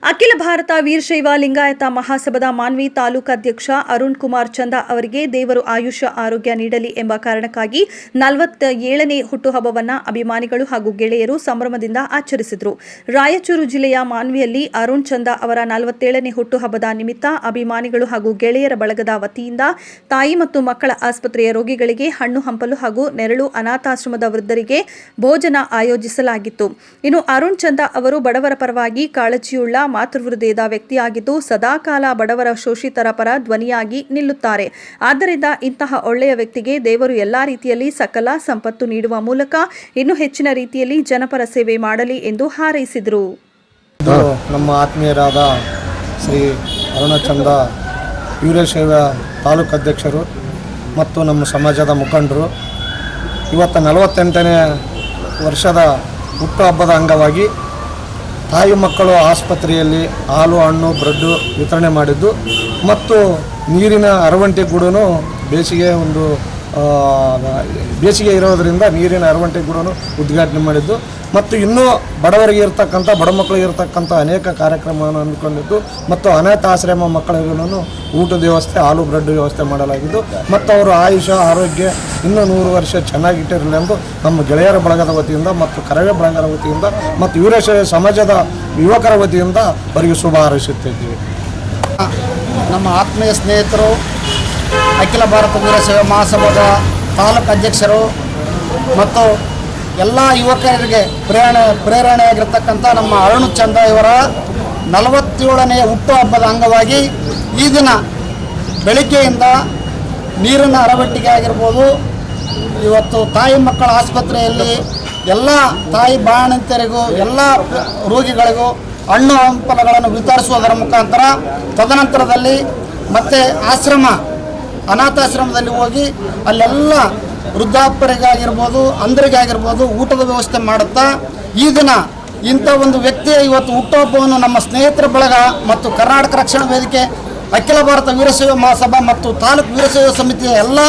ಅಖಿಲ ಭಾರತ ವೀರಶೈವ ಲಿಂಗಾಯತ ಮಹಾಸಭಾದ ಮಾನ್ವಿ ತಾಲೂಕು ಅಧ್ಯಕ್ಷ ಅರುಣ್ ಕುಮಾರ್ ಚಂದ ಅವರಿಗೆ ದೇವರು ಆಯುಷ್ಯ ಆರೋಗ್ಯ ನೀಡಲಿ ಎಂಬ ಕಾರಣಕ್ಕಾಗಿ 47ನೇ ಹುಟ್ಟುಹಬ್ಬವನ್ನು ಅಭಿಮಾನಿಗಳು ಹಾಗೂ ಗೆಳೆಯರು ಸಂಭ್ರಮದಿಂದ ಆಚರಿಸಿದರು. ರಾಯಚೂರು ಜಿಲ್ಲೆಯ ಮಾನ್ವಿಯಲ್ಲಿ ಅರುಣ್ ಚಂದ ಅವರ 47ನೇ ಹುಟ್ಟುಹಬ್ಬದ ನಿಮಿತ್ತ ಅಭಿಮಾನಿಗಳು ಹಾಗೂ ಗೆಳೆಯರ ಬಳಗದ ವತಿಯಿಂದ ತಾಯಿ ಮತ್ತು ಮಕ್ಕಳ ಆಸ್ಪತ್ರೆಯ ರೋಗಿಗಳಿಗೆ ಹಣ್ಣು ಹಂಪಲು ಹಾಗೂ ನೆರಳು, ಅನಾಥಾಶ್ರಮದ ವೃದ್ಧರಿಗೆ ಭೋಜನ ಆಯೋಜಿಸಲಾಗಿತ್ತು. ಇನ್ನು ಅರುಣ್ ಚಂದ ಅವರು ಬಡವರ ಪರವಾಗಿ ಕಾಳಜಿಯುಳ್ಳ ಮಾತೃಹೃದಯದ ವ್ಯಕ್ತಿಯಾಗಿದ್ದು ಸದಾಕಾಲ ಬಡವರ ಶೋಷಿತರ ಪರ ಧ್ವನಿಯಾಗಿ ನಿಲ್ಲುತ್ತಾರೆ. ಆದ್ದರಿಂದ ಇಂತಹ ಒಳ್ಳೆಯ ವ್ಯಕ್ತಿಗೆ ದೇವರು ಎಲ್ಲಾ ರೀತಿಯಲ್ಲಿ ಸಕಲ ಸಂಪತ್ತು ನೀಡುವ ಮೂಲಕ ಇನ್ನೂ ಹೆಚ್ಚಿನ ರೀತಿಯಲ್ಲಿ ಜನಪರ ಸೇವೆ ಮಾಡಲಿ ಎಂದು ಹಾರೈಸಿದರು. ನಮ್ಮ ಆತ್ಮೀಯರಾದ ಶ್ರೀ ಅರುಣ ಚಂದ ವೀರಶೈವ ತಾಲೂಕು ಅಧ್ಯಕ್ಷರು ಮತ್ತು ನಮ್ಮ ಸಮಾಜದ ಮುಖಂಡರು ಇವತ್ತು 48ನೇ ವರ್ಷದ ಹುಟ್ಟುಹಬ್ಬದ ಅಂಗವಾಗಿ ತಾಯಿ ಮಕ್ಕಳು ಆಸ್ಪತ್ರೆಯಲ್ಲಿ ಹಾಲು, ಹಣ್ಣು, ಬ್ರೆಡ್ಡು ವಿತರಣೆ ಮಾಡಿದ್ದು ಮತ್ತು ನೀರಿನ ಅರವಂಟೆ ಗೂಡೂ ಬೇಸಿಗೆ ಇರೋದರಿಂದ ನೀರಿನ ಅರವಂಟೆ ಗೂಡೂ ಉದ್ಘಾಟನೆ ಮಾಡಿದ್ದು ಮತ್ತು ಇನ್ನೂ ಬಡವರಿಗೆ ಇರತಕ್ಕಂಥ ಬಡ ಮಕ್ಕಳಿಗೆ ಇರತಕ್ಕಂಥ ಅನೇಕ ಕಾರ್ಯಕ್ರಮವನ್ನು ಹಮ್ಮಿಕೊಂಡಿದ್ದು ಮತ್ತು ಅನಾಥಾಶ್ರಮ ಮಕ್ಕಳಿಗೂ ಊಟದ ವ್ಯವಸ್ಥೆ, ಹಾಲು, ಬ್ರೆಡ್ ವ್ಯವಸ್ಥೆ ಮಾಡಲಾಗಿದ್ದು ಮತ್ತು ಅವರು ಆಯುಷ್ಯ ಆರೋಗ್ಯ ಇನ್ನೂ 100 ವರ್ಷ ಚೆನ್ನಾಗಿಟ್ಟಿರಲಿ ಎಂದು ನಮ್ಮ ಗೆಳೆಯರ ಬಳಗದ ವತಿಯಿಂದ ಮತ್ತು ಕರವೇ ಬಳಗದ ವತಿಯಿಂದ ಮತ್ತು ವೀರಶೈವ ಸಮಾಜದ ಯುವಕರ ವತಿಯಿಂದ ಅವರಿಗೆ ಶುಭ ಹಾರೈಸುತ್ತಿದ್ದೀವಿ. ನಮ್ಮ ಆತ್ಮೀಯ ಸ್ನೇಹಿತರು, ಅಖಿಲ ಭಾರತ ವೀರಶೈವ ಮಹಾಸಭಾದ ತಾಲೂಕು ಅಧ್ಯಕ್ಷರು ಮತ್ತು ಎಲ್ಲ ಯುವಕರಿಗೆ ಪ್ರೇರಣೆಯಾಗಿರ್ತಕ್ಕಂಥ ನಮ್ಮ ಅರುಣ್ ಚಂದ ಇವರ 47ನೇ ಹುಟ್ಟುಹಬ್ಬದ ಅಂಗವಾಗಿ ಈ ದಿನ ಬೆಳಿಗ್ಗೆಯಿಂದ ನೀರಿನ ಅರವಟ್ಟಿಗೆ ಆಗಿರ್ಬೋದು, ಇವತ್ತು ತಾಯಿ ಮಕ್ಕಳ ಆಸ್ಪತ್ರೆಯಲ್ಲಿ ಎಲ್ಲ ತಾಯಿ ಬಾಣಂತಿಯರಿಗೂ ಎಲ್ಲ ರೋಗಿಗಳಿಗೂ ಹಣ್ಣು ಹಂಪಲುಗಳನ್ನು ವಿತರಿಸುವುದರ ಮುಖಾಂತರ ತದನಂತರದಲ್ಲಿ ಮತ್ತೆ ಅನಾಥಾಶ್ರಮದಲ್ಲಿ ಹೋಗಿ ಅಲ್ಲೆಲ್ಲ ವೃದ್ಧಾಪ್ಯರಿಗಾಗಿರ್ಬೋದು, ಅಂಧರಿಗಾಗಿರ್ಬೋದು ಊಟದ ವ್ಯವಸ್ಥೆ ಮಾಡುತ್ತಾ ಈ ದಿನ ಇಂಥ ಒಂದು ವ್ಯಕ್ತಿಯ ಇವತ್ತು ಹುಟ್ಟುಹಬ್ಬವನ್ನು ನಮ್ಮ ಸ್ನೇಹಿತರ ಬಳಗ ಮತ್ತು ಕರ್ನಾಟಕ ರಕ್ಷಣಾ ವೇದಿಕೆ, ಅಖಿಲ ಭಾರತ ವೀರಶೈವ ಮಹಾಸಭಾ ಮತ್ತು ತಾಲೂಕು ವೀರಶೈವ ಸಮಿತಿಯ ಎಲ್ಲ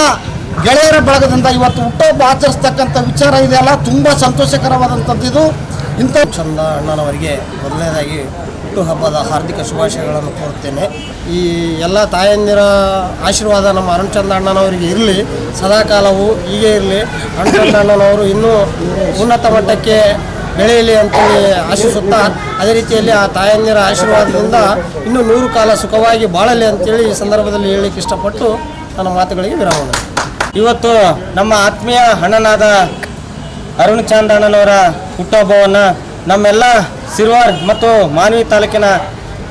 ಗೆಳೆಯರ ಬಳಗದಿಂದ ಇವತ್ತು ಹುಟ್ಟುಹಬ್ಬ ಆಚರಿಸ್ತಕ್ಕಂಥ ವಿಚಾರ ಇದೆಯಲ್ಲ, ತುಂಬ ಸಂತೋಷಕರವಾದಂಥದ್ದು. ಇದು ಇಂಥ ಚಂದ ಅಣ್ಣನವರಿಗೆ ಮೊದಲನೇದಾಗಿ ಹುಟ್ಟುಹಬ್ಬದ ಹಾರ್ದಿಕ ಶುಭಾಶಯಗಳನ್ನು ಕೋರುತ್ತೇನೆ. ಈ ಎಲ್ಲ ತಾಯಂದಿರ ಆಶೀರ್ವಾದ ನಮ್ಮ ಅರುಣ್ ಚಂದ ಅಣ್ಣನವರಿಗೆ ಇರಲಿ, ಸದಾಕಾಲವೂ ಹೀಗೆ ಇರಲಿ. ಅರುಣ್ ಚಂದ ಅಣ್ಣನವರು ಇನ್ನೂ ಉನ್ನತ ಮಟ್ಟಕ್ಕೆ ಬೆಳೆಯಲಿ ಅಂತೇಳಿ ಆಶಿಸುತ್ತಾ, ಅದೇ ರೀತಿಯಲ್ಲಿ ಆ ತಾಯಂದಿರ ಆಶೀರ್ವಾದದಿಂದ ಇನ್ನೂ 100 ಕಾಲ ಸುಖವಾಗಿ ಬಾಳಲಿ ಅಂತೇಳಿ ಈ ಸಂದರ್ಭದಲ್ಲಿ ಹೇಳಲಿಕ್ಕೆ ಇಷ್ಟಪಟ್ಟು ನನ್ನ ಮಾತುಗಳಿಗೆ ವಿರಾಮ. ಇವತ್ತು ನಮ್ಮ ಆತ್ಮೀಯ ಅಣ್ಣನಾದ ಅರುಣ್ ಚಂದ ಅಣ್ಣನವರ ಹುಟ್ಟುಹಬ್ಬವನ್ನು ನಮ್ಮೆಲ್ಲ ಸಿರ್ವಾರ್ ಮತ್ತು ಮಾನ್ವಿ ತಾಲೂಕಿನ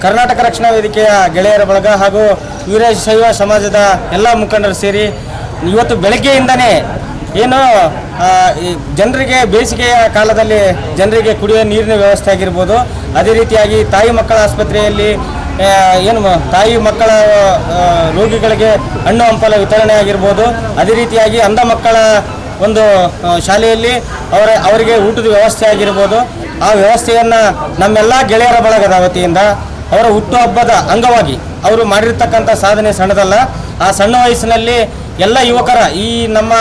ಕರ್ನಾಟಕ ರಕ್ಷಣಾ ವೇದಿಕೆಯ ಗೆಳೆಯರ ಬಳಗ ಹಾಗೂ ವೀರಶೈವ ಸಮಾಜದ ಎಲ್ಲ ಮುಖಂಡರು ಸೇರಿ ಇವತ್ತು ಬೆಳಗ್ಗೆಯಿಂದನೇ ಏನು ಜನರಿಗೆ ಬೇಸಿಗೆಯ ಕಾಲದಲ್ಲಿ ಜನರಿಗೆ ಕುಡಿಯುವ ನೀರಿನ ವ್ಯವಸ್ಥೆ ಆಗಿರ್ಬೋದು, ಅದೇ ರೀತಿಯಾಗಿ ತಾಯಿ ಮಕ್ಕಳ ಆಸ್ಪತ್ರೆಯಲ್ಲಿ ತಾಯಿ ಮಕ್ಕಳ ರೋಗಿಗಳಿಗೆ ಹಣ್ಣು ಹಂಪಲ ವಿತರಣೆ ಆಗಿರ್ಬೋದು, ಅದೇ ರೀತಿಯಾಗಿ ಅಂಧ ಮಕ್ಕಳ ಒಂದು ಶಾಲೆಯಲ್ಲಿ ಅವರಿಗೆ ಊಟದ ವ್ಯವಸ್ಥೆ ಆಗಿರ್ಬೋದು, ಆ ವ್ಯವಸ್ಥೆಯನ್ನು ನಮ್ಮೆಲ್ಲ ಗೆಳೆಯರ ಬಳಗದ ವತಿಯಿಂದ ಅವರ ಹುಟ್ಟುಹಬ್ಬದ ಅಂಗವಾಗಿ ಅವರು ಮಾಡಿರ್ತಕ್ಕಂಥ ಸಾಧನೆ ಸಣ್ಣದಲ್ಲ. ಆ ಸಣ್ಣ ವಯಸ್ಸಿನಲ್ಲಿ ಎಲ್ಲ ಯುವಕರ ಈ ನಮ್ಮ